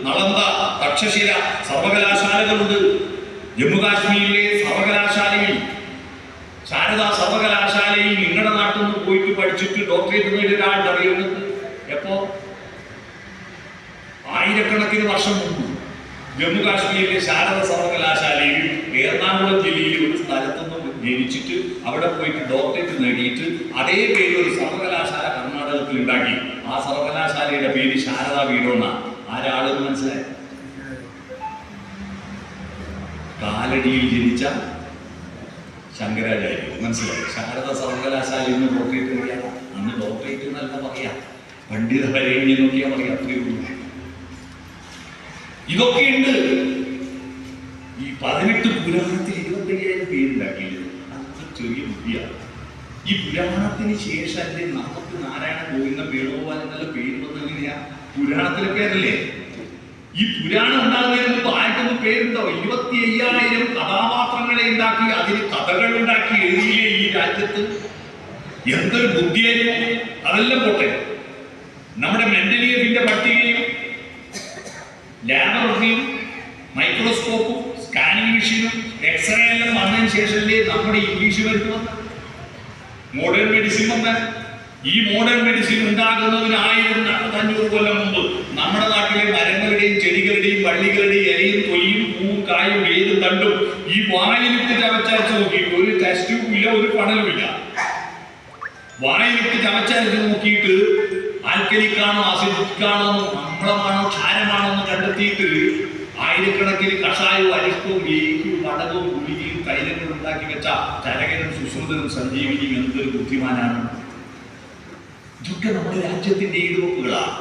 നളന്ദ, തക്ഷശില സർവകലാശാലകളുണ്ട്. ജമ്മു കാശ്മീരിലെ സർവകലാശാലയിൽ, ശാരദാ സർവകലാശാലയിൽ നിങ്ങളുടെ നാട്ടിൽ നിന്ന് പോയിട്ട് പഠിച്ചിട്ട് ഡോക്ടറേറ്റ് നേടിയ ഒരാളുടെ അറിയുന്നത് എപ്പോ? ആയിരക്കണക്കിന് വർഷം മുമ്പ് ജമ്മു കാശ്മീരിലെ ശാരദ സർവകലാശാലയിൽ എറണാകുളം ജില്ലയിൽ ഒരു സ്ഥലത്തുനിന്ന് ജനിച്ചിട്ട് അവിടെ പോയിട്ട് ഡോക്ടറേറ്റ് നേടിയിട്ട് അതേ പേര് ഒരു സർവകലാശാല കർണാടകത്തിൽ ഉണ്ടാക്കി. ആ സർവകലാശാലയുടെ പേര് ശാരദാ പീഠം. ആരാളെന്ന് മനസ്സിലായി? കാലടിയിൽ ജനിച്ച ശങ്കരാചാര്യ. മനസ്സിലായി? ശാരദ സർവകലാശാലയിൽ നിന്ന് ഡോക്ടറേറ്റ് നേടിയ, അന്ന് ഡോക്ടറേറ്റ് എന്നല്ല പറയാ, പണ്ഡിത വരേണ്യം നോക്കിയാൽ പറയാം. അത്രയേ ഉള്ളൂ. ഇതൊക്കെയുണ്ട്. ഈ 18 പുരാണത്തിൽ 25,000 പേരുണ്ടാക്കിയത് അത്ര ചെറിയ ബുദ്ധിയാണ്. ഈ പുരാണത്തിന് ശേഷം അല്ലേ നമുക്ക് നാരായണ ഗോവിന്ദ വേണുഗോപാൽ എന്നുള്ള പേര് വന്നെങ്ങനെയാ? പുരാണത്തിലെ പേരല്ലേ? ഈ പുരാണം ഉണ്ടാകുന്നതിന് മുമ്പ് ആർക്കൊന്നും പേരുണ്ടോ? 25,000 കഥാപാത്രങ്ങളെ ഉണ്ടാക്കി അതിന് കഥകൾ ഉണ്ടാക്കി എഴുതിയില്ലേ ഈ രാജ്യത്ത്? എന്തൊരു ബുദ്ധിയായിരുന്നു! അതെല്ലാം പോട്ടെ, നമ്മുടെ മെന്റലിയത്തിന്റെ പട്ടികയും ലാബറട്ടറിയും മൈക്രോസ്കോപ്പും സ്കാനിങ് മെഷീനും എക്സ്റേ എല്ലാം വന്നതിന് ശേഷമല്ലേ നമ്മുടെ ഇംഗ്ലീഷ് മരുന്ന് വന്ന മോഡേൺ മെഡിസിൻ വന്ന? ഈ മോഡേൺ മെഡിസിൻ ഉണ്ടാകുന്നതിന് 1500 കൊല്ലം മുമ്പ് നമ്മുടെ നാട്ടിലെ മരങ്ങളുടെയും ചെടികളുടെയും വള്ളികളുടെയും ഇലയും തൊലിയും പൂവും കായും വേരും തണ്ടും ഈ വായിലിട്ട് ചവച്ചരച്ച് നോക്കിയിട്ട് ഒരു ടെസ്റ്റും ഇല്ല, ഒരു പണലുമില്ല. വായിലിട്ട് ചവച്ചരച്ച് നോക്കിയിട്ട് ആൽക്കലിക്കാണോ അസിഡിക്കാണോ അമ്ലമാണോ ക്ഷാരമാണോ എന്ന് കണ്ടെത്തിയിട്ട് ആയിരക്കണക്കിന് കഷായവും അരിഷ്ടവും ഏക്കും വടകവും ഗുളികയും തൈലങ്ങളും ഉണ്ടാക്കി വെച്ച ചരകനും സുശ്രുതനും സഞ്ജീവിനിയും എന്തൊരു ബുദ്ധിമാനാണ്! ഇതൊക്കെ നമ്മുടെ രാജ്യത്തിന്റെ ഈടുവെപ്പുകളാണ്.